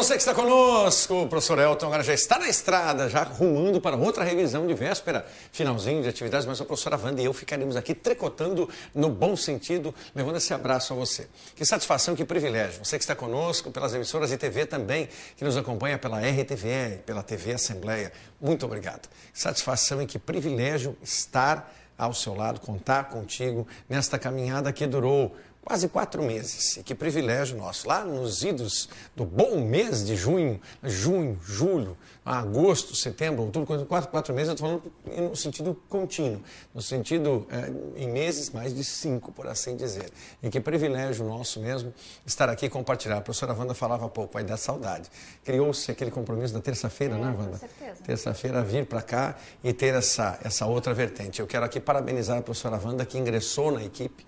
você que está conosco. O professor Elton agora já está na estrada, já rumando para outra revisão de véspera, finalzinho de atividades, mas a professora Wanda e eu ficaremos aqui tricotando no bom sentido, levando esse abraço a você. Que satisfação, que privilégio. Você que está conosco pelas emissoras de TV também, que nos acompanha pela RTVE, pela TV Assembleia. Muito obrigado. Que satisfação e que privilégio estar ao seu lado, contar contigo nesta caminhada que durou quase 4 meses. E que privilégio nosso. Lá nos idos do bom mês de junho, julho, agosto, setembro, outubro, 4 meses, eu estou falando no sentido contínuo, no sentido em meses, mais de 5, por assim dizer. E que privilégio nosso mesmo estar aqui e compartilhar. A professora Wanda falava há pouco, vai dar saudade. Criou-se aquele compromisso da terça-feira, né, Wanda? Com certeza. Terça-feira vir para cá e ter essa outra vertente. Eu quero aqui parabenizar a professora Wanda que ingressou na equipe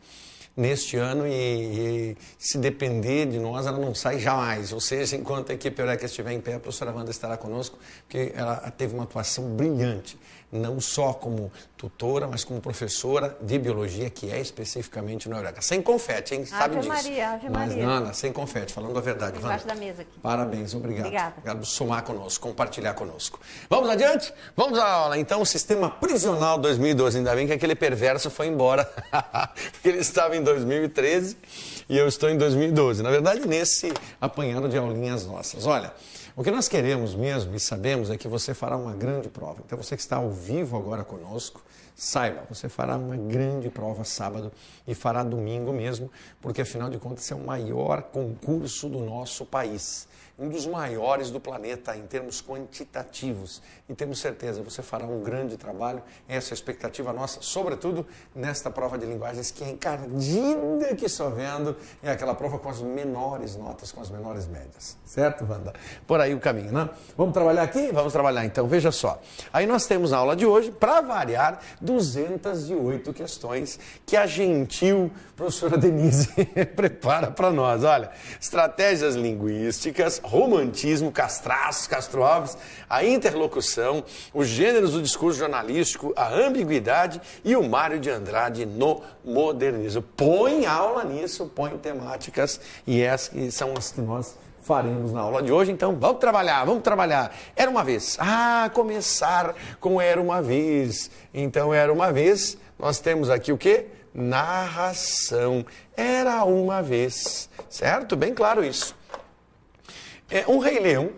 neste ano e se depender de nós, ela não sai jamais. Ou seja, enquanto a equipe Eureka estiver em pé, a professora Wanda estará conosco, porque ela teve uma atuação brilhante, não só como tutora, mas como professora de biologia, que é especificamente no Eureka. Sem confete, hein? Sabe disso. Ave Mas, Maria. Nana, sem confete, falando a verdade. Embaixo Wanda, da mesa aqui. parabéns, obrigado. Obrigada. Obrigado por somar conosco, compartilhar conosco. Vamos adiante? Vamos à aula. Então, o sistema prisional 2012, ainda bem que aquele perverso foi embora, porque ele estava em 2013 e eu estou em 2012. Na verdade, nesse apanhado de aulinhas nossas. Olha, o que nós queremos mesmo e sabemos é que você fará uma grande prova. Então, você que está ao vivo agora conosco, saiba, você fará uma grande prova sábado e fará domingo mesmo, porque afinal de contas é o maior concurso do nosso país. Um dos maiores do planeta em termos quantitativos. E temos certeza, você fará um grande trabalho. Essa é a expectativa nossa, sobretudo nesta prova de linguagens que é encardida que só vendo. É aquela prova com as menores notas, com as menores médias. Certo, Wanda? Por aí o caminho, né? Vamos trabalhar aqui? Vamos trabalhar então, veja só. Aí nós temos na aula de hoje, para variar, 208 questões que a gentil professora Denise prepara para nós. Olha, estratégias linguísticas, romantismo, castraços, Castro-Alves, a interlocução, os gêneros do discurso jornalístico, a ambiguidade e o Mário de Andrade no modernismo. Põe aula nisso, põe temáticas e essas que são as que nós faremos na aula de hoje. Então, vamos trabalhar, vamos trabalhar. Era uma vez. Começar com era uma vez. Então, era uma vez, nós temos aqui o quê? Narração. Era uma vez. Certo? Bem claro isso. Um rei leão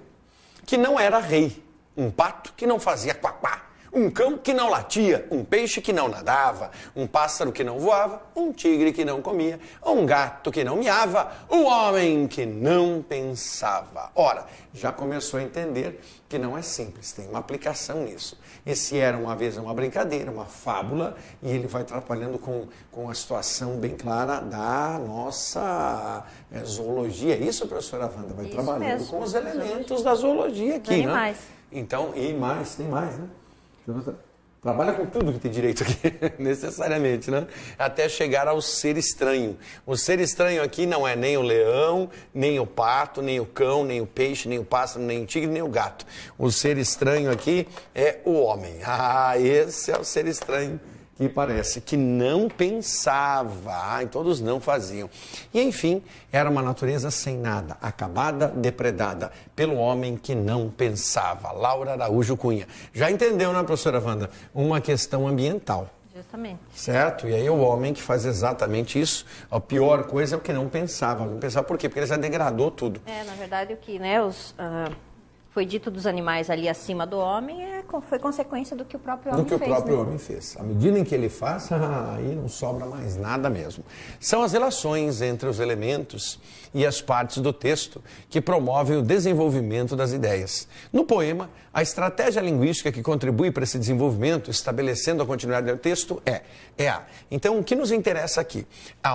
que não era rei, um pato que não fazia quaquá, um cão que não latia, um peixe que não nadava, um pássaro que não voava, um tigre que não comia, um gato que não miava, um homem que não pensava. Ora, já começou a entender que não é simples, tem uma aplicação nisso. Esse era uma vez uma brincadeira, uma fábula, e ele vai trabalhando com a situação bem clara da nossa zoologia. Isso, professora Wanda, vai trabalhando mesmo, com os elementos da zoologia aqui, né? Animais. Então, e mais, tem mais, né? Trabalha com tudo que tem direito aqui, necessariamente, né? Até chegar ao ser estranho. O ser estranho aqui não é nem o leão, nem o pato, nem o cão, nem o peixe, nem o pássaro, nem o tigre, nem o gato. O ser estranho aqui é o homem. Esse é o ser estranho que parece que não pensava, e todos não faziam. E, enfim, era uma natureza sem nada, acabada, depredada, pelo homem que não pensava. Laura Araújo Cunha. Já entendeu, né, professora Wanda? Uma questão ambiental. Justamente. Certo? E aí o homem que faz exatamente isso, a pior coisa é o que não pensava. Não pensava por quê? Porque ele já degradou tudo. Na verdade, o que, né, foi dito dos animais ali acima do homem foi consequência do que o próprio homem fez. Do que o próprio homem fez. À medida em que ele faz, aí não sobra mais nada mesmo. São as relações entre os elementos e as partes do texto que promovem o desenvolvimento das ideias. No poema, a estratégia linguística que contribui para esse desenvolvimento, estabelecendo a continuidade do texto, é a. Então, o que nos interessa aqui?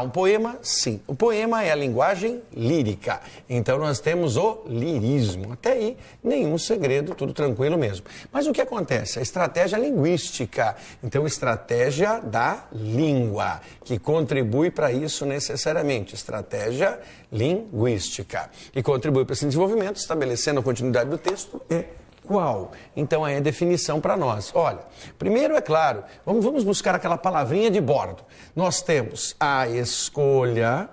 Um poema? Sim. O poema é a linguagem lírica. Então, nós temos o lirismo. Até aí, nenhum segredo, tudo tranquilo mesmo. Mas o que acontece? A estratégia linguística. Então, estratégia da língua, que contribui para isso necessariamente. Estratégia linguística. E contribui para esse desenvolvimento, estabelecendo a continuidade do texto, qual? Então, aí a definição para nós. Olha, primeiro, é claro, vamos buscar aquela palavrinha de bordo. Nós temos a escolha,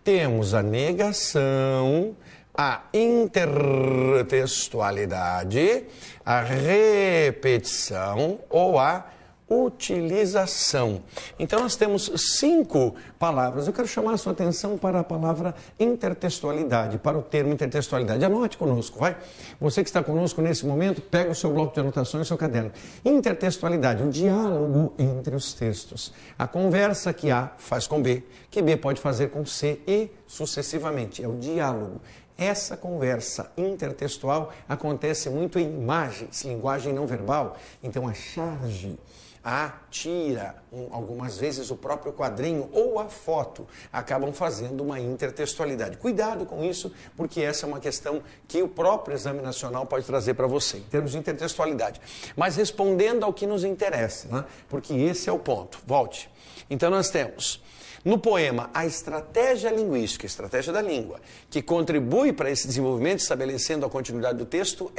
temos a negação, a intertextualidade, a repetição ou a utilização. Então nós temos 5 palavras. Eu quero chamar a sua atenção para a palavra intertextualidade, para o termo intertextualidade. Anote conosco, vai. Você que está conosco nesse momento, pega o seu bloco de anotações e o seu caderno. Intertextualidade, um diálogo entre os textos. A conversa que A faz com B, que B pode fazer com C e sucessivamente. É o diálogo. Essa conversa intertextual acontece muito em imagens, linguagem não verbal. Então a charge, a tira, algumas vezes o próprio quadrinho ou a foto acabam fazendo uma intertextualidade. Cuidado com isso, porque essa é uma questão que o próprio Exame Nacional pode trazer para você, em termos de intertextualidade. Mas respondendo ao que nos interessa, né? Porque esse é o ponto. Volte. Então nós temos no poema a estratégia linguística, a estratégia da língua, que contribui para esse desenvolvimento, estabelecendo a continuidade do texto,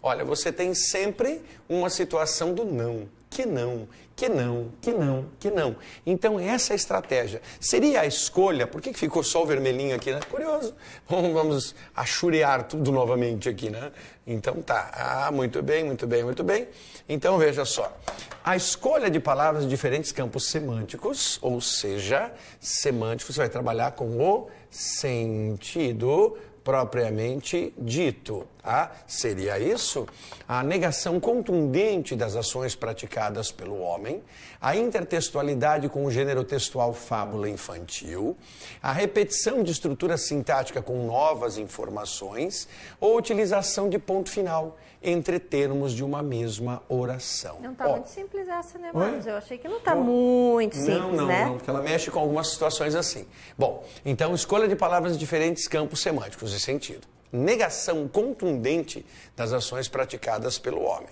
olha, você tem sempre uma situação do não, que não, que não, que não, que não. Então essa é a estratégia. Seria a escolha, por que ficou só o vermelhinho aqui, né? Curioso. Vamos achurear tudo novamente aqui, né? Então tá, muito bem, muito bem, muito bem. Então veja só, a escolha de palavras de diferentes campos semânticos, ou seja, semântico, você vai trabalhar com o sentido propriamente dito, tá? Seria isso? A negação contundente das ações praticadas pelo homem, a intertextualidade com o gênero textual fábula infantil, a repetição de estrutura sintática com novas informações ou utilização de ponto final entre termos de uma mesma oração. Não está muito simples essa, né, Marcos? Eu achei que não está muito simples, né? Não, porque ela mexe com algumas situações assim. Bom, então escolha de palavras de diferentes campos semânticos de sentido. Negação contundente das ações praticadas pelo homem.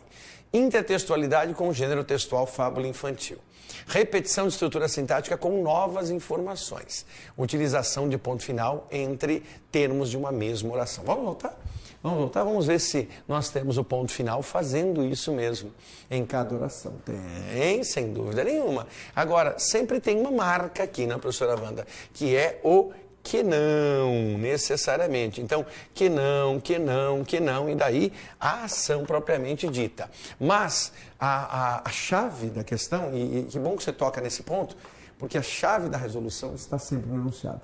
Intertextualidade com o gênero textual fábula infantil. Repetição de estrutura sintática com novas informações. Utilização de ponto final entre termos de uma mesma oração. Vamos voltar? Vamos voltar? Vamos ver se nós temos o ponto final fazendo isso mesmo em cada oração. Tem, sem dúvida nenhuma. Agora, sempre tem uma marca aqui, né, professora Wanda, que é o que não, necessariamente. Então, que não, que não, que não, e daí a ação propriamente dita. Mas a chave da questão, e que bom que você toca nesse ponto, porque a chave da resolução está sempre no enunciado.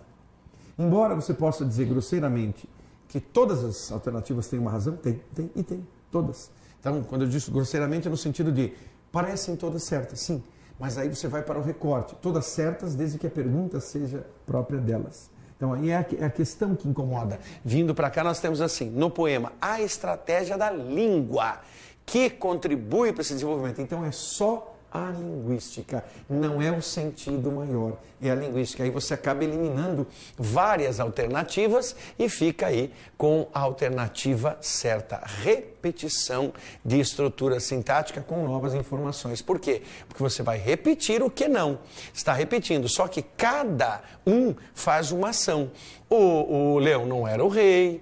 Embora você possa dizer grosseiramente que todas as alternativas têm uma razão, tem, todas. Então, quando eu digo grosseiramente, é no sentido de, parecem todas certas, sim, mas aí você vai para o recorte, todas certas desde que a pergunta seja própria delas. Então, aí é a questão que incomoda. Vindo para cá, nós temos assim, no poema, a estratégia da língua, que contribui para esse desenvolvimento. Então, é só a linguística, não é o sentido maior, é a linguística. Aí você acaba eliminando várias alternativas e fica aí com a alternativa certa. Repetição de estrutura sintática com novas informações. Por quê? Porque você vai repetir o que não. Está repetindo, só que cada um faz uma ação. O leão não era o rei,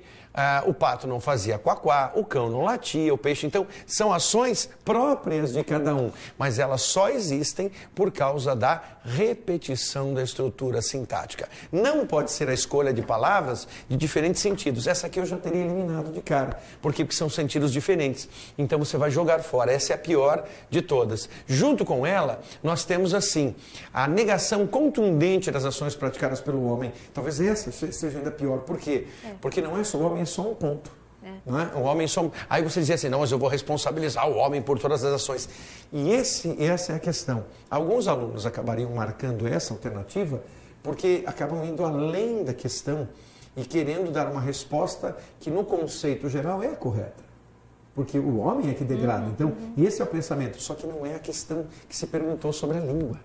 o pato não fazia quaquá, o cão não latia, o peixe... Então, são ações próprias de cada um, mas elas só existem por causa da repetição da estrutura sintática. Não pode ser a escolha de palavras de diferentes sentidos. Essa aqui eu já teria eliminado de cara, porque são sentidos diferentes. Então, você vai jogar fora. Essa é a pior de todas. Junto com ela, nós temos, assim, a negação contundente das ações praticadas pelo homem. Talvez essa seja ainda pior. Por quê? Porque não é só o homem, é só um ponto. Não é? O homem só... Aí você dizia assim, não, mas eu vou responsabilizar o homem por todas as ações. E essa é a questão. Alguns alunos acabariam marcando essa alternativa porque acabam indo além da questão e querendo dar uma resposta que no conceito geral é correta. Porque o homem é que degrada. Então, esse é o pensamento. Só que não é a questão que se perguntou sobre a língua.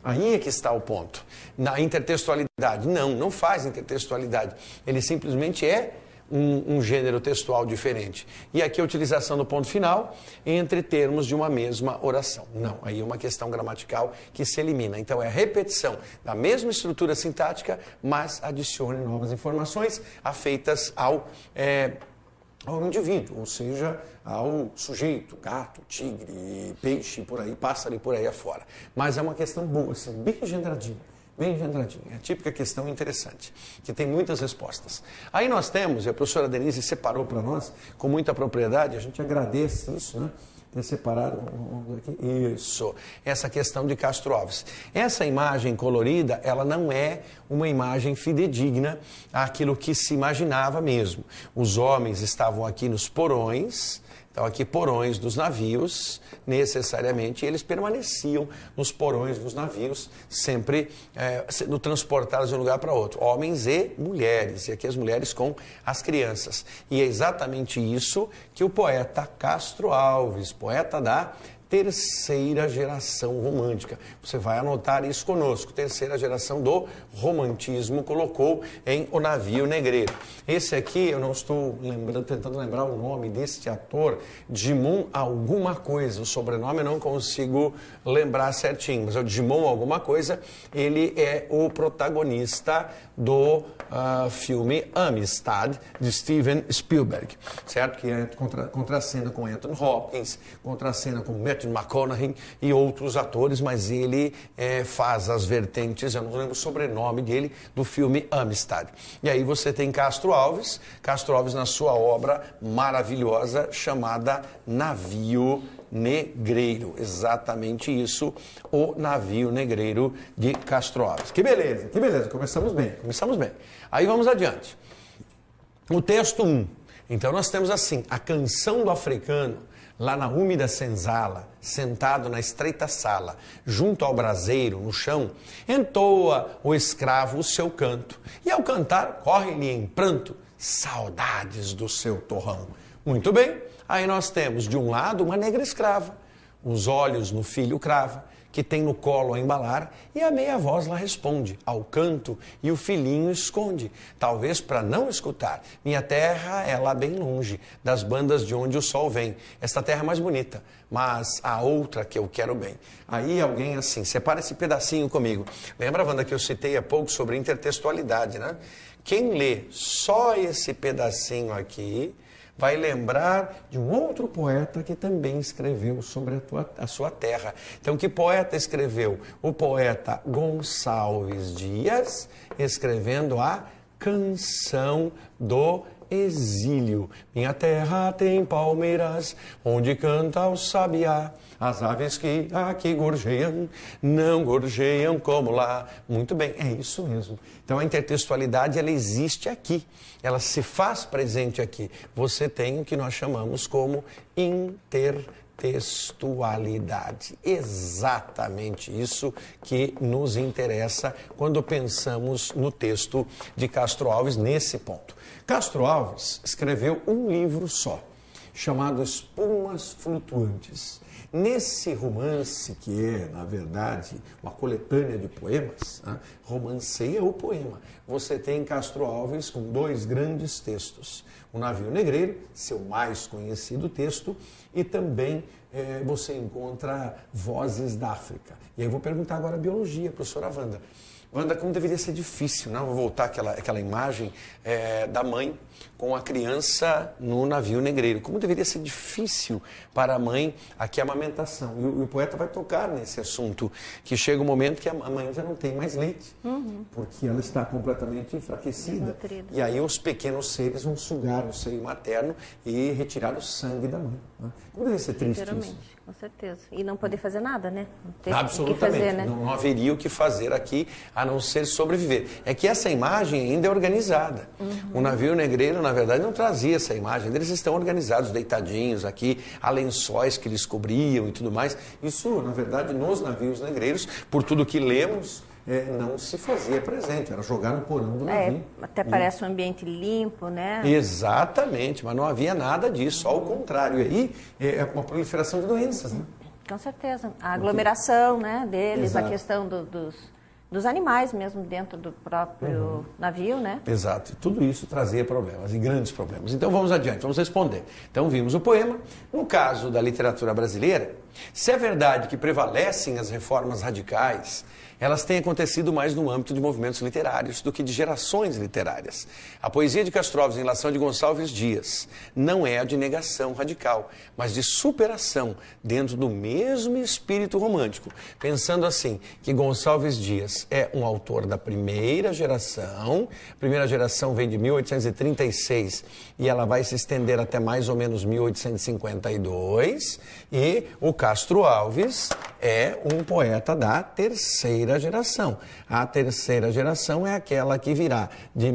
Aí é que está o ponto. Na intertextualidade. Não faz intertextualidade. Ele simplesmente é um gênero textual diferente. E aqui a utilização do ponto final entre termos de uma mesma oração. Não, aí é uma questão gramatical que se elimina. Então é a repetição da mesma estrutura sintática, mas adicione novas informações afeitas ao indivíduo, ou seja, ao sujeito, gato, tigre, peixe, por aí, pássaro e por aí afora. Mas é uma questão boa, assim, bem engendradinha. bem entradinha. É a típica questão interessante, que tem muitas respostas. Aí nós temos, e a professora Denise separou para nós com muita propriedade, a gente agradece isso, né? Ter separado aqui. Isso, essa questão de Castro Alves. Essa imagem colorida, ela não é uma imagem fidedigna àquilo que se imaginava mesmo. Os homens estavam aqui nos porões, então aqui porões dos navios, necessariamente, e eles permaneciam nos porões dos navios, sempre sendo transportados de um lugar para outro, homens e mulheres, e aqui as mulheres com as crianças. E é exatamente isso que o poeta Castro Alves, poeta da terceira geração romântica. Você vai anotar isso conosco. Terceira geração do romantismo colocou em O Navio Negreiro. Esse aqui, eu não estou tentando lembrar o nome deste ator, Dimon alguma coisa. O sobrenome eu não consigo lembrar certinho, mas é o Dimon alguma coisa. Ele é o protagonista do filme Amistad, de Steven Spielberg, certo? Que é contracena com Anthony Hopkins, contracena com Matthew McConaughey e outros atores, mas ele faz as vertentes, eu não lembro o sobrenome dele, do filme Amistad. E aí você tem Castro Alves na sua obra maravilhosa chamada Navio Negreiro, exatamente isso, O Navio Negreiro de Castro Alves. Que beleza, começamos bem. Aí vamos adiante. O texto 1. Então nós temos assim, a canção do africano, lá na úmida senzala, sentado na estreita sala, junto ao braseiro, no chão, entoa o escravo o seu canto, e ao cantar, corre-lhe em pranto saudades do seu torrão. Muito bem, aí nós temos de um lado uma negra escrava, os olhos no filho crava, que tem no colo a embalar, e a meia voz lá responde ao canto, e o filhinho esconde, talvez para não escutar. Minha terra é lá bem longe, das bandas de onde o sol vem. Esta terra é mais bonita, mas a outra que eu quero bem. Aí alguém assim, separa esse pedacinho comigo. Lembra, Wanda, que eu citei há pouco sobre intertextualidade, né? Quem lê só esse pedacinho aqui vai lembrar de um outro poeta que também escreveu sobre a sua terra. Então, que poeta escreveu? O poeta Gonçalves Dias, escrevendo a Canção do Exílio. Minha terra tem palmeiras, onde canta o sabiá. As aves que aqui gorjeiam, não gorjeiam como lá. Muito bem, é isso mesmo. Então a intertextualidade, ela existe aqui. Ela se faz presente aqui. Você tem o que nós chamamos como intertextualidade. Exatamente isso que nos interessa quando pensamos no texto de Castro Alves nesse ponto. Castro Alves escreveu um livro só, chamado Espumas Flutuantes. Nesse romance, que é, na verdade, uma coletânea de poemas, né, romanceia o poema. Você tem Castro Alves com dois grandes textos. O Navio Negreiro, seu mais conhecido texto, e também você encontra Vozes da África. E aí eu vou perguntar agora a biologia, professora Wanda. Wanda, como deveria ser difícil, né? Vou voltar àquela imagem da mãe com a criança no navio negreiro. Como deveria ser difícil para a mãe aqui a amamentação. E o poeta vai tocar nesse assunto, que chega um momento que a mãe já não tem mais leite, porque ela está completamente enfraquecida. E aí os pequenos seres vão sugar o seio materno e retirar o sangue da mãe. Né? Como deveria ser triste isso? Com certeza. E não poder fazer nada, né? Não ter absolutamente. O que fazer, né? Não haveria o que fazer aqui, a não ser sobreviver. É que essa imagem ainda é organizada. O navio negreiro, na verdade, não trazia essa imagem. Eles estão organizados, deitadinhos aqui, há lençóis que eles cobriam e tudo mais. Isso, na verdade, nos navios negreiros, por tudo que lemos, não se fazia presente, era jogar no porão do navio. Até parece um ambiente limpo, né? Exatamente, mas não havia nada disso, ao contrário. E aí é uma proliferação de doenças, né? Com certeza. A aglomeração, né, deles, exato. A questão dos animais mesmo dentro do próprio navio, né? Exato. E tudo isso trazia problemas, e grandes problemas. Então vamos adiante, vamos responder. Então vimos o poema. No caso da literatura brasileira, Se é verdade que prevalecem as reformas radicais, elas têm acontecido mais no âmbito de movimentos literários do que de gerações literárias. A poesia de Castro Alves em relação a de Gonçalves Dias não é a de negação radical, mas de superação dentro do mesmo espírito romântico. Pensando assim, que Gonçalves Dias é um autor da primeira geração, a primeira geração vem de 1836 e ela vai se estender até mais ou menos 1852, e o Castro Alves é um poeta da terceira geração. A terceira geração é aquela que virá de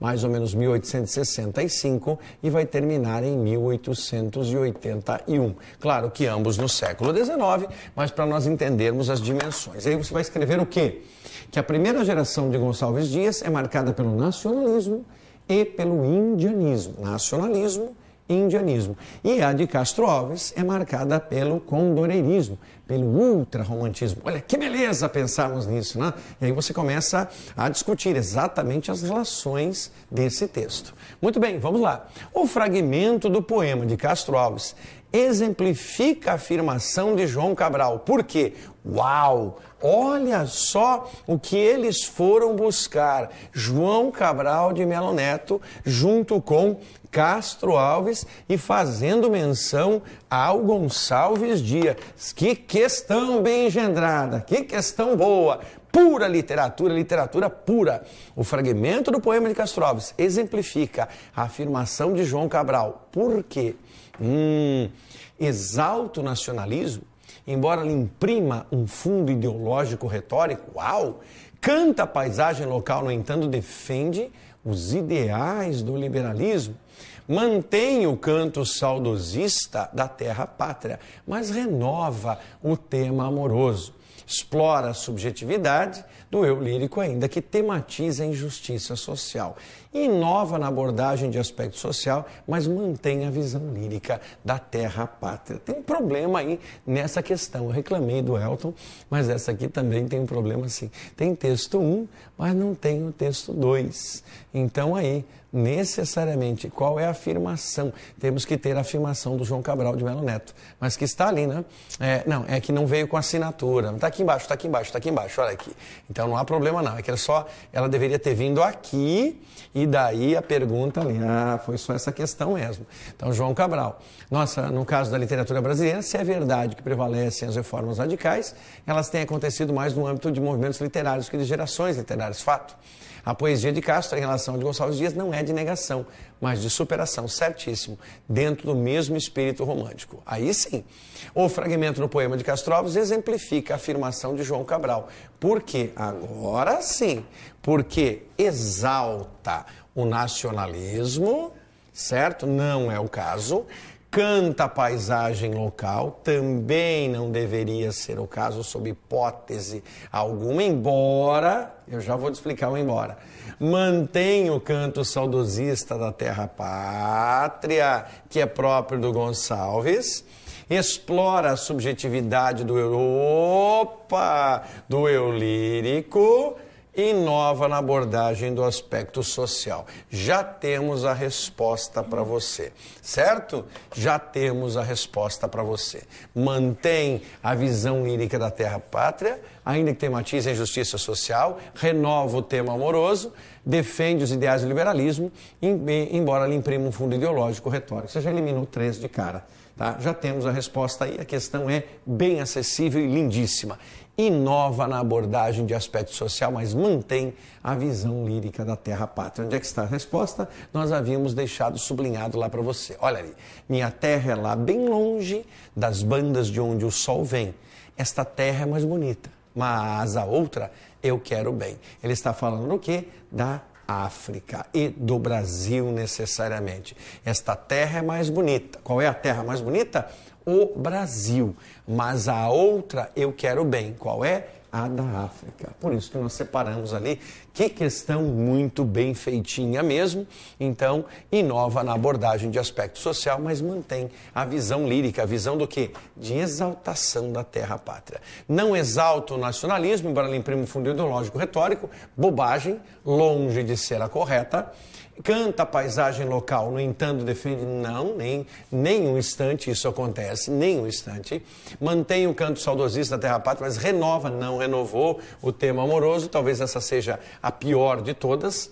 mais ou menos 1865 e vai terminar em 1881. Claro que ambos no século XIX, mas para nós entendermos as dimensões. Aí você vai escrever o quê? Que a primeira geração de Gonçalves Dias é marcada pelo nacionalismo e pelo indianismo. Nacionalismo, indianismo. E a de Castro Alves é marcada pelo condoreirismo, pelo ultrarromantismo. Olha, que beleza pensarmos nisso, né? E aí você começa a discutir exatamente as relações desse texto. Muito bem, vamos lá. O fragmento do poema de Castro Alves exemplifica a afirmação de João Cabral. Por quê? Uau! Olha só o que eles foram buscar. João Cabral de Melo Neto, junto com Castro Alves e fazendo menção ao Gonçalves Dias. Que questão bem engendrada, que questão boa. Pura literatura, literatura pura. O fragmento do poema de Castro Alves exemplifica a afirmação de João Cabral. Por quê? Exalta o nacionalismo, embora lhe imprima um fundo ideológico retórico, uau! Canta a paisagem local, no entanto, defende os ideais do liberalismo. Mantém o canto saudosista da terra pátria, mas renova o tema amoroso. Explora a subjetividade do eu lírico ainda, que tematiza a injustiça social. Inova na abordagem de aspecto social, mas mantém a visão lírica da terra pátria. Tem um problema aí nessa questão. Eu reclamei do Elton, mas essa aqui também tem um problema assim. Tem texto 1, mas não tem o texto 2. Então aí, necessariamente, qual é a afirmação? Temos que ter a afirmação do João Cabral de Melo Neto, mas que está ali, né? Não, é que não veio com assinatura. Está aqui embaixo, está aqui embaixo, está aqui embaixo, olha aqui. Então não há problema não, é que ela deveria ter vindo aqui e daí a pergunta ali, foi só essa questão mesmo. Então, João Cabral. Nossa, no caso da literatura brasileira, se é verdade que prevalecem as reformas radicais, elas têm acontecido mais no âmbito de movimentos literários que de gerações literárias, fato. A poesia de Castro, em relação a de Gonçalves Dias, não é de negação, mas de superação, certíssimo, dentro do mesmo espírito romântico. Aí sim, o fragmento no poema de Castro Alves exemplifica a afirmação de João Cabral. Por quê? Agora sim, porque exalta o nacionalismo, certo? Não é o caso. Canta a paisagem local, também não deveria ser o caso sob hipótese alguma, embora, eu já vou te explicar o embora, mantém o canto saudosista da terra pátria, que é próprio do Gonçalves, explora a subjetividade do eu lírico, inova na abordagem do aspecto social. Já temos a resposta para você, certo? Já temos a resposta para você. Mantém a visão lírica da terra-pátria, ainda que tematize a injustiça social, renova o tema amoroso, defende os ideais do liberalismo, embora lhe imprima um fundo ideológico retórico. Você já eliminou 3 de cara. Tá? Já temos a resposta aí, a questão é bem acessível e lindíssima. Inova na abordagem de aspecto social, mas mantém a visão lírica da terra pátria. Onde é que está a resposta? Nós havíamos deixado sublinhado lá para você. Olha ali, minha terra é lá bem longe das bandas de onde o sol vem. Esta terra é mais bonita, mas a outra eu quero bem. Ele está falando do quê? Da África e do Brasil necessariamente. Esta terra é mais bonita. Qual é a terra mais bonita? O Brasil. Mas a outra eu quero bem. Qual é? A da África. Por isso que nós separamos ali Que questão muito bem feitinha mesmo. Então, inova na abordagem de aspecto social, mas mantém a visão lírica, a visão do quê? De exaltação da terra-pátria. Não exalta o nacionalismo, embora ele imprima um fundo ideológico retórico, bobagem, longe de ser a correta. Canta a paisagem local, no entanto, defende, não, nem um instante isso acontece, nem um instante. Mantém o canto saudosista da terra-pátria, mas renova, não renovou o tema amoroso, talvez essa seja a pior de todas.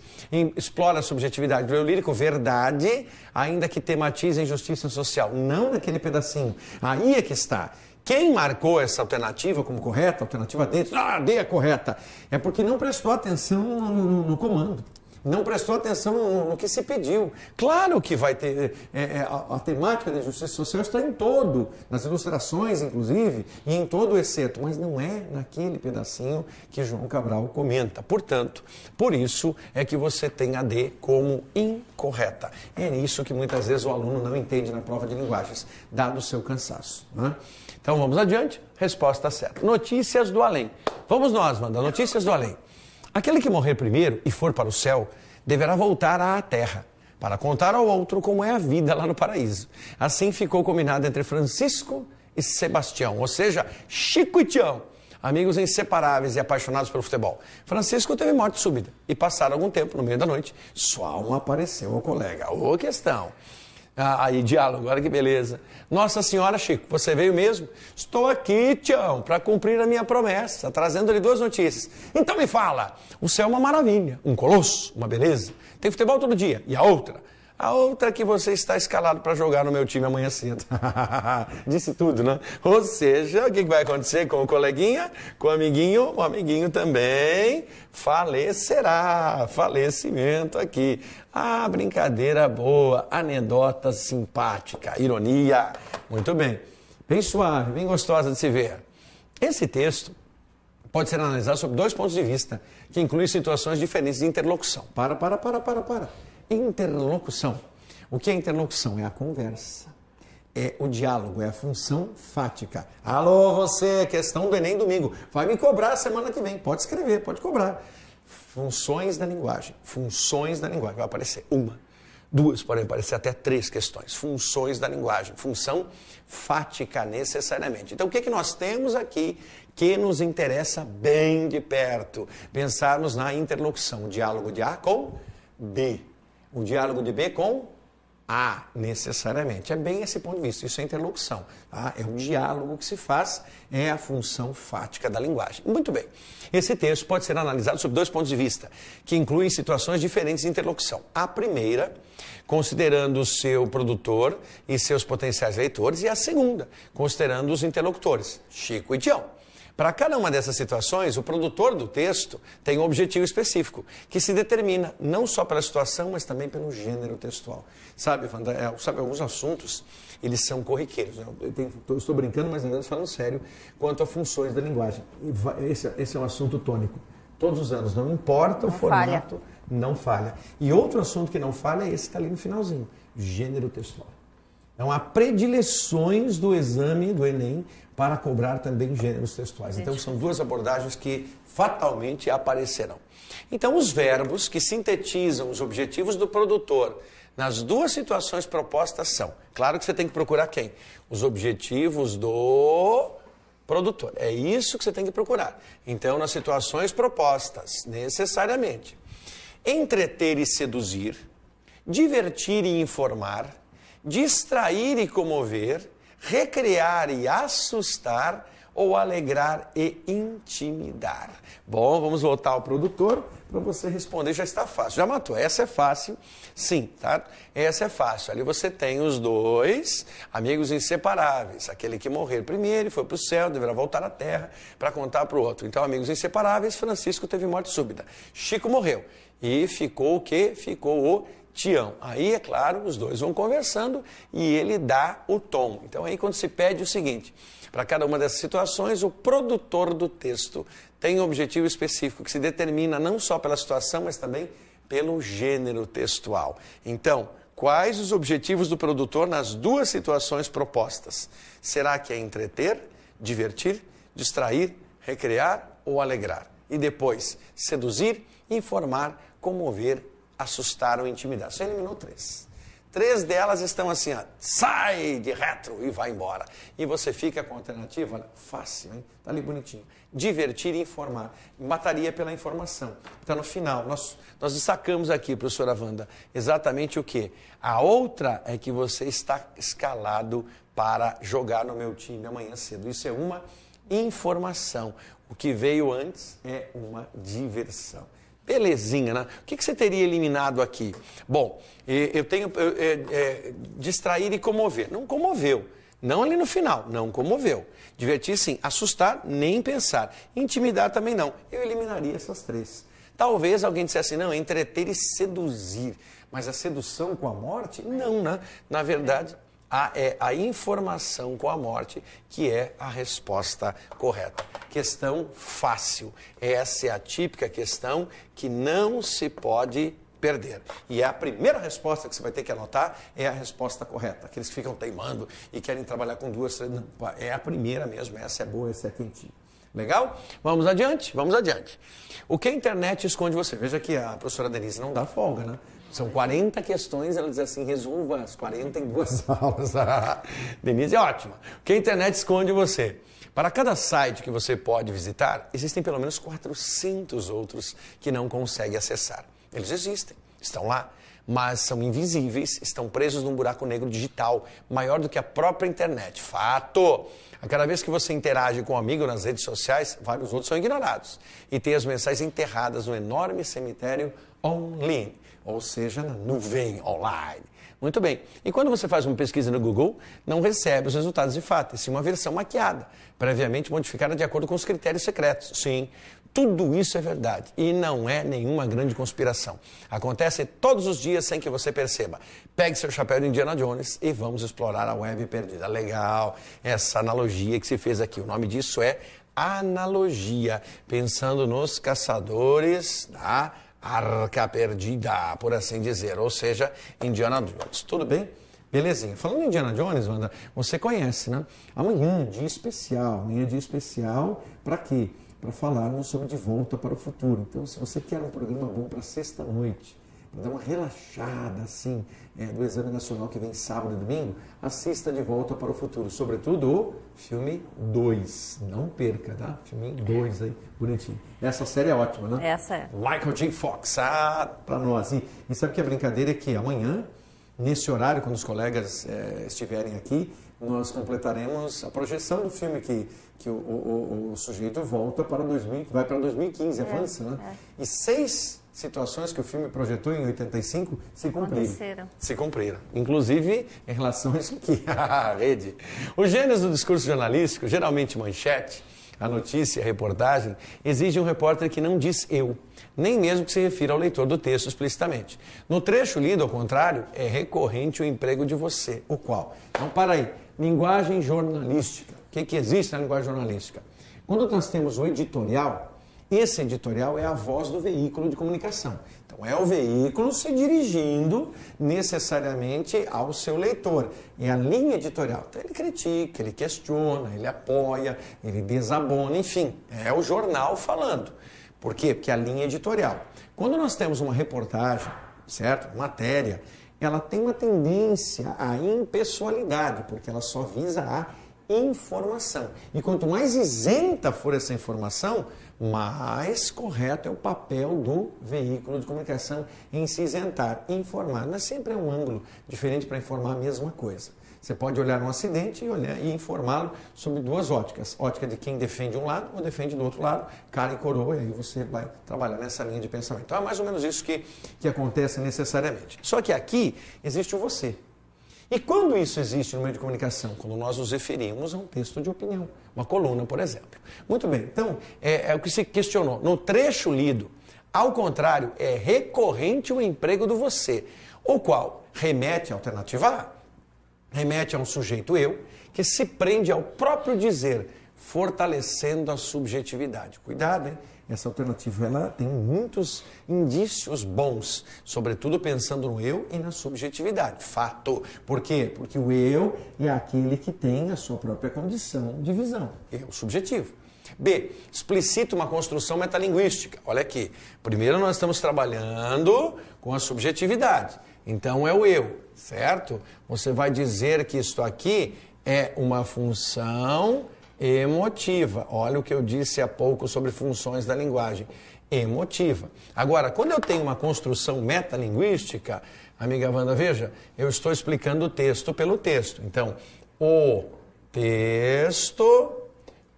Explora a subjetividade do eu lírico, verdade, ainda que tematize a injustiça social, não naquele pedacinho. Aí é que está. Quem marcou essa alternativa como correta, alternativa D, D é correta, é porque não prestou atenção no comando. Não prestou atenção no que se pediu. Claro que vai ter... a temática da justiça social está em todo, nas ilustrações, inclusive, e em todo o exceto, mas não é naquele pedacinho que João Cabral comenta. Portanto, por isso é que você tem a D como incorreta. É isso que muitas vezes o aluno não entende na prova de linguagens, dado o seu cansaço, né? Então vamos adiante. Resposta certa. Notícias do além. Vamos nós, Wanda. Notícias do além. Aquele que morrer primeiro e for para o céu, deverá voltar à terra, para contar ao outro como é a vida lá no paraíso. Assim ficou combinado entre Francisco e Sebastião, ou seja, Chico e Tião, amigos inseparáveis e apaixonados pelo futebol. Francisco teve morte súbita e passaram algum tempo, no meio da noite, sua alma apareceu ao colega. Ô questão! Aí, diálogo, olha que beleza. Nossa Senhora, Chico, você veio mesmo? Estou aqui, Tião, para cumprir a minha promessa, trazendo-lhe 2 notícias. Então me fala, o céu é uma maravilha, um colosso, uma beleza. Tem futebol todo dia. E a outra? A outra é que você está escalado para jogar no meu time amanhã cedo. Disse tudo, né? Ou seja, o que vai acontecer com o coleguinha, com o amiguinho também falecerá. Falecimento aqui. Ah, brincadeira boa, anedota simpática, ironia. Muito bem. Bem suave, bem gostosa de se ver. Esse texto pode ser analisado sob 2 pontos de vista, que incluem situações diferentes de interlocução. Para. Interlocução. O que é interlocução? É a conversa. É o diálogo, é a função fática. Alô, você, questão do Enem domingo. Vai me cobrar semana que vem. Pode escrever, pode cobrar. Funções da linguagem. Funções da linguagem. Vai aparecer 1, 2, podem aparecer até 3 questões. Funções da linguagem. Função fática necessariamente. Então, o que nós temos aqui que nos interessa bem de perto? Pensarmos na interlocução. O diálogo de A com B. O diálogo de B com A, necessariamente. É bem esse ponto de vista, isso é interlocução. Tá? É um diálogo que se faz, é a função fática da linguagem. Muito bem. Esse texto pode ser analisado sob 2 pontos de vista, que incluem situações diferentes de interlocução. A primeira, considerando o seu produtor e seus potenciais leitores, e a segunda, considerando os interlocutores, Chico e Tião. Para cada uma dessas situações, o produtor do texto tem um objetivo específico, que se determina não só pela situação, mas também pelo gênero textual. Sabe, Wanda, alguns assuntos, eles são corriqueiros. Né? Eu estou brincando, mas na verdade falando sério, quanto a funções da linguagem. Esse é um assunto tônico. Todos os anos, não importa o formato, não falha. E outro assunto que não falha é esse que está ali no finalzinho, gênero textual. Então, há predileções do exame do Enem para cobrar também gêneros textuais. Então, são 2 abordagens que fatalmente aparecerão. Então, os verbos que sintetizam os objetivos do produtor nas 2 situações propostas são... Claro que você tem que procurar quem? Os objetivos do produtor. É isso que você tem que procurar. Então, nas situações propostas, necessariamente, entreter e seduzir, divertir e informar, distrair e comover, recriar e assustar ou alegrar e intimidar. Bom, vamos voltar ao produtor para você responder. Já está fácil, já matou. Essa é fácil, sim, tá? Essa é fácil. Ali você tem os 2 amigos inseparáveis. Aquele que morrer primeiro e foi para o céu, deverá voltar à terra para contar para o outro. Então, amigos inseparáveis, Francisco teve morte súbita. Chico morreu. E ficou o quê? Ficou o Tião. Aí, é claro, os 2 vão conversando e ele dá o tom. Então, aí quando se pede o seguinte, para cada uma dessas situações, o produtor do texto tem um objetivo específico que se determina não só pela situação, mas também pelo gênero textual. Então, quais os objetivos do produtor nas 2 situações propostas? Será que é entreter, divertir, distrair, recriar ou alegrar? E depois, seduzir, informar, comover, assustar ou intimidar. Você eliminou 3. 3 delas estão assim, ó, sai de retro e vai embora. E você fica com a alternativa, olha, fácil, hein? Tá ali bonitinho. Divertir e informar. Mataria pela informação. Então, no final, nós destacamos aqui, professora Wanda, exatamente o quê? A outra é que você está escalado para jogar no meu time amanhã cedo. Isso é uma informação. O que veio antes é uma diversão. Belezinha, né? O que você teria eliminado aqui? Bom, eu tenho distrair e comover. Não comoveu. Não ali no final, não comoveu. Divertir sim, assustar, nem pensar. Intimidar também não. Eu eliminaria essas 3. Talvez alguém dissesse, não, entreter e seduzir. Mas a sedução com a morte? Não, né? Na verdade, a informação com a morte que é a resposta correta. Questão fácil. Essa é a típica questão que não se pode perder. E a primeira resposta que você vai ter que anotar é a resposta correta. Aqueles que ficam teimando e querem trabalhar com 2, 3... Não, é a primeira mesmo. Essa é boa, essa é quentinha. Legal? Vamos adiante? Vamos adiante. O que a internet esconde você? Veja que a professora Denise não dá folga, né? São 40 questões, ela diz assim, resolva as 40 em 2 aulas. Denise é ótima. O que a internet esconde você? Para cada site que você pode visitar, existem pelo menos 400 outros que não consegue acessar. Eles existem, estão lá, mas são invisíveis, estão presos num buraco negro digital, maior do que a própria internet. Fato! A cada vez que você interage com um amigo nas redes sociais, vários outros são ignorados. E tem as mensagens enterradas no enorme cemitério online, ou seja, na nuvem online. Muito bem. E quando você faz uma pesquisa no Google, não recebe os resultados de fato, e sim uma versão maquiada, previamente modificada de acordo com os critérios secretos. Sim, tudo isso é verdade e não é nenhuma grande conspiração. Acontece todos os dias sem que você perceba. Pegue seu chapéu de Indiana Jones e vamos explorar a web perdida. Legal, essa analogia que se fez aqui. O nome disso é analogia, pensando nos caçadores da Arca Perdida, por assim dizer, ou seja, Indiana Jones. Tudo bem? Belezinha. Falando em Indiana Jones, Wanda, você conhece, né? Amanhã, dia especial, para quê? Para falarmos sobre De Volta para o Futuro. Então, se você quer um programa bom para sexta-noite, para dar uma relaxada, assim, do Exame Nacional que vem sábado e domingo, assista De Volta para o Futuro. Sobretudo o filme 2. Não perca, tá? Filme 2 aí, bonitinho. Essa série é ótima, né? Essa é. Michael J. Fox, para nós. E sabe que a brincadeira é que amanhã, nesse horário, quando os colegas estiverem aqui, nós completaremos a projeção do filme que o sujeito volta para vai para 2015, avança, né? E 6 situações que o filme projetou em 85 se cumpriram. Se cumpriram. Inclusive, em relação a isso aqui, a rede. Os gêneros do discurso jornalístico, geralmente manchete, a notícia, a reportagem, exige um repórter que não diz eu, nem mesmo que se refira ao leitor do texto explicitamente. No trecho lido, ao contrário, é recorrente o emprego de você. O qual? Então, para aí. Linguagem jornalística. O que existe na linguagem jornalística? Quando nós temos o editorial, esse editorial é a voz do veículo de comunicação. Então, é o veículo se dirigindo necessariamente ao seu leitor. É a linha editorial. Então, ele critica, ele questiona, ele apoia, ele desabona, enfim, é o jornal falando. Por quê? Porque é a linha editorial. Quando nós temos uma reportagem, certo? Matéria, ela tem uma tendência à impessoalidade, porque ela só visa a informação. E quanto mais isenta for essa informação, mais correto é o papel do veículo de comunicação em se isentar, informar. Mas sempre é um ângulo diferente para informar a mesma coisa. Você pode olhar um acidente e informá-lo sobre 2 óticas. Ótica de quem defende um lado ou defende do outro lado, cara e coroa, e aí você vai trabalhar nessa linha de pensamento. Então é mais ou menos isso que acontece necessariamente. Só que aqui existe o você. E quando isso existe no meio de comunicação? Quando nós nos referimos a um texto de opinião, uma coluna, por exemplo. Muito bem, então, é o que se questionou. No trecho lido, ao contrário, é recorrente o emprego do você, o qual remete à alternativa A, remete a um sujeito eu, que se prende ao próprio dizer, fortalecendo a subjetividade. Cuidado, hein? Essa alternativa ela tem muitos indícios bons, sobretudo pensando no eu e na subjetividade. Fato. Por quê? Porque o eu é aquele que tem a sua própria condição de visão. Eu subjetivo. B, explicita uma construção metalinguística. Olha aqui, primeiro nós estamos trabalhando com a subjetividade. Então é o eu, certo? Você vai dizer que isto aqui é uma função emotiva. Olha o que eu disse há pouco sobre funções da linguagem. Emotiva. Agora, quando eu tenho uma construção metalinguística, amiga Wanda, veja, eu estou explicando o texto pelo texto. Então, o texto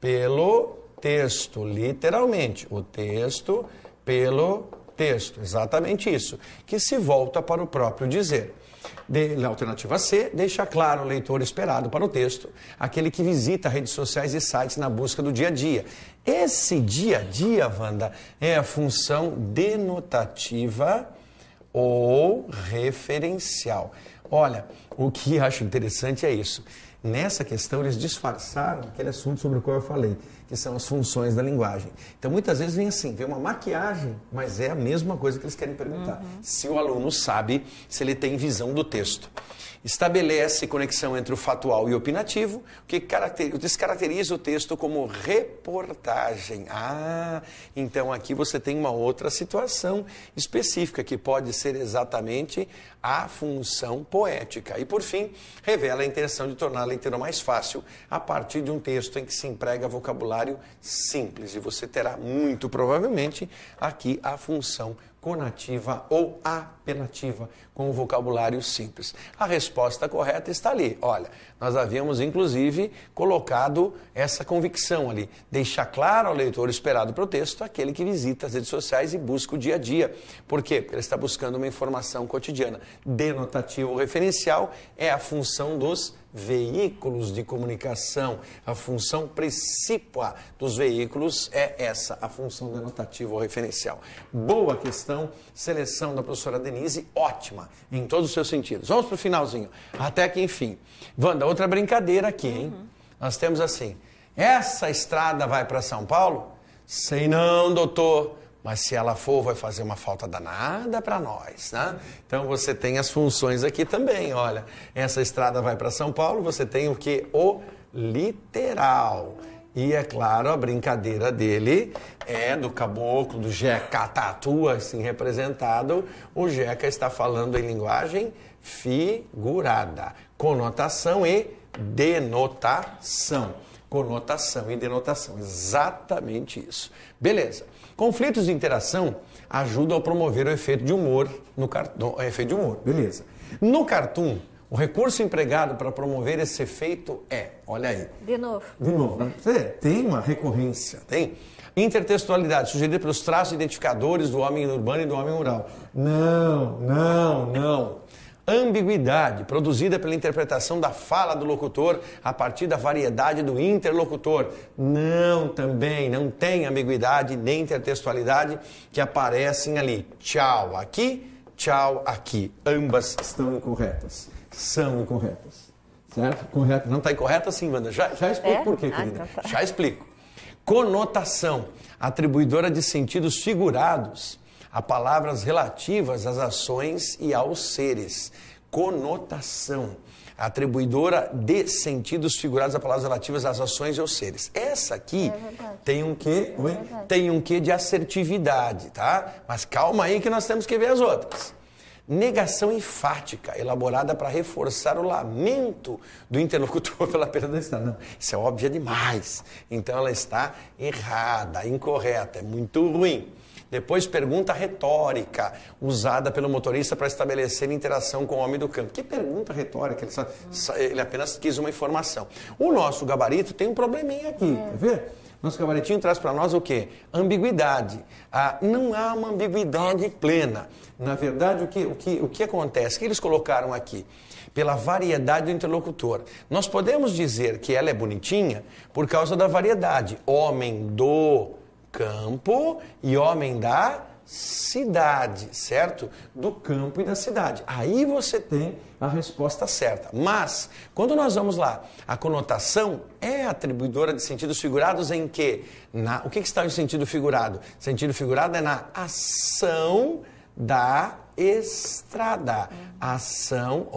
pelo texto, literalmente, o texto pelo texto, exatamente isso, que se volta para o próprio dizer. Na alternativa C, deixa claro o leitor esperado para o texto, aquele que visita redes sociais e sites na busca do dia a dia. Esse dia a dia, Wanda, é a função denotativa ou referencial. Olha, o que acho interessante é isso. Nessa questão, eles disfarçaram aquele assunto sobre o qual eu falei, que são as funções da linguagem. Então, muitas vezes vem assim, vem uma maquiagem, mas é a mesma coisa que eles querem perguntar. Se o aluno sabe, se ele tem visão do texto. Estabelece conexão entre o fatual e o opinativo, o que descaracteriza o texto como reportagem. Então aqui você tem uma outra situação específica, que pode ser exatamente a função poética. E por fim, revela a intenção de tornar a leitura mais fácil a partir de um texto em que se emprega vocabulário simples. E você terá, muito provavelmente, aqui a função conativa ou apelativa, com o vocabulário simples. A resposta correta está ali. Olha, nós havíamos, inclusive, colocado essa convicção ali. Deixar claro ao leitor esperado para o texto, aquele que visita as redes sociais e busca o dia a dia. Por quê? Porque ele está buscando uma informação cotidiana. Denotativo referencial é a função dos veículos de comunicação. A função principal dos veículos é essa, a função denotativa ou referencial. Boa questão, seleção da professora Denise, ótima, em todos os seus sentidos. Vamos para o finalzinho, até que enfim. Wanda, outra brincadeira aqui, hein? Nós temos assim, essa estrada vai para São Paulo? Sei não, doutor. Mas se ela for, vai fazer uma falta danada para nós, né? Então você tem as funções aqui também, olha. Essa estrada vai para São Paulo, você tem o que? O literal. E é claro, a brincadeira dele é do caboclo, do Jeca Tatu, assim representado. O Jeca está falando em linguagem figurada. Conotação e denotação. Conotação e denotação, exatamente isso. Beleza. Conflitos de interação ajudam a promover o efeito de humor no cartoon. Efeito de humor, beleza. No cartoon, o recurso empregado para promover esse efeito é, olha aí. De novo, né? Tem uma recorrência, tem. Intertextualidade, sugerida pelos traços identificadores do homem urbano e do homem rural. Não. Ambiguidade, produzida pela interpretação da fala do locutor a partir da variedade do interlocutor. Também não tem ambiguidade nem intertextualidade que aparecem ali. Tchau aqui, tchau aqui. Ambas estão incorretas. São incorretas. Certo? Correto. Não está incorreta sim, Wanda. Já explico por quê, querida. Então tá. Já explico. Conotação, atribuidora de sentidos figurados a palavras relativas às ações e aos seres. Conotação, atribuidora de sentidos figurados a palavras relativas às ações e aos seres. Essa aqui tem um quê? Tem um quê de assertividade, tá? Mas calma aí que nós temos que ver as outras. Negação enfática, elaborada para reforçar o lamento do interlocutor pela perda da estrada. Não, isso é óbvio demais. Então ela está errada, incorreta, é muito ruim. Depois, pergunta retórica, usada pelo motorista para estabelecer interação com o homem do campo. Que pergunta retórica? Ele apenas quis uma informação. O nosso gabarito tem um probleminha aqui, quer ver? Nosso gabaritinho traz para nós o quê? Ambiguidade. Não há uma ambiguidade plena. Na verdade, o que acontece? O que eles colocaram aqui? Pela variedade do interlocutor. Nós podemos dizer que ela é bonitinha por causa da variedade. Homem do campo e homem da cidade, certo? Do campo e da cidade. Aí você tem a resposta certa. Mas, quando nós vamos lá, a conotação é atribuidora de sentidos figurados em que? O que está em sentido figurado? Sentido figurado é na ação da estrada. Ação,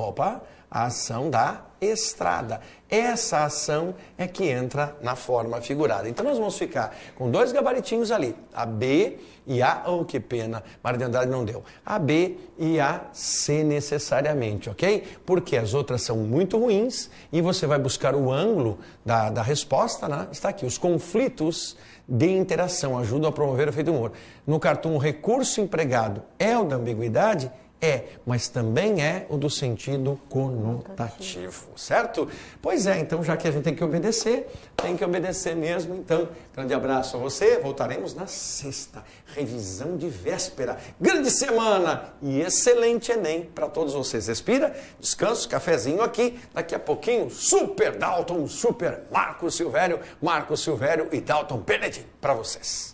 a ação da estrada. Essa ação é que entra na forma figurada. Então nós vamos ficar com dois gabaritinhos ali, a B e a, oh que pena, Mário de Andrade não deu, a B e a C necessariamente, ok? Porque as outras são muito ruins e você vai buscar o ângulo da resposta, né? Está aqui, os conflitos de interação ajudam a promover o efeito humor. No cartoon, o recurso empregado é o da ambiguidade? É, mas também é o do sentido conotativo, certo? Pois é, então já que a gente tem que obedecer mesmo. Então, grande abraço a você, voltaremos na sexta, revisão de véspera. Grande semana e excelente Enem para todos vocês. Respira, descanso, cafezinho aqui, daqui a pouquinho, Super Dalton, Super Marco Silvério e Dalton Benedito para vocês.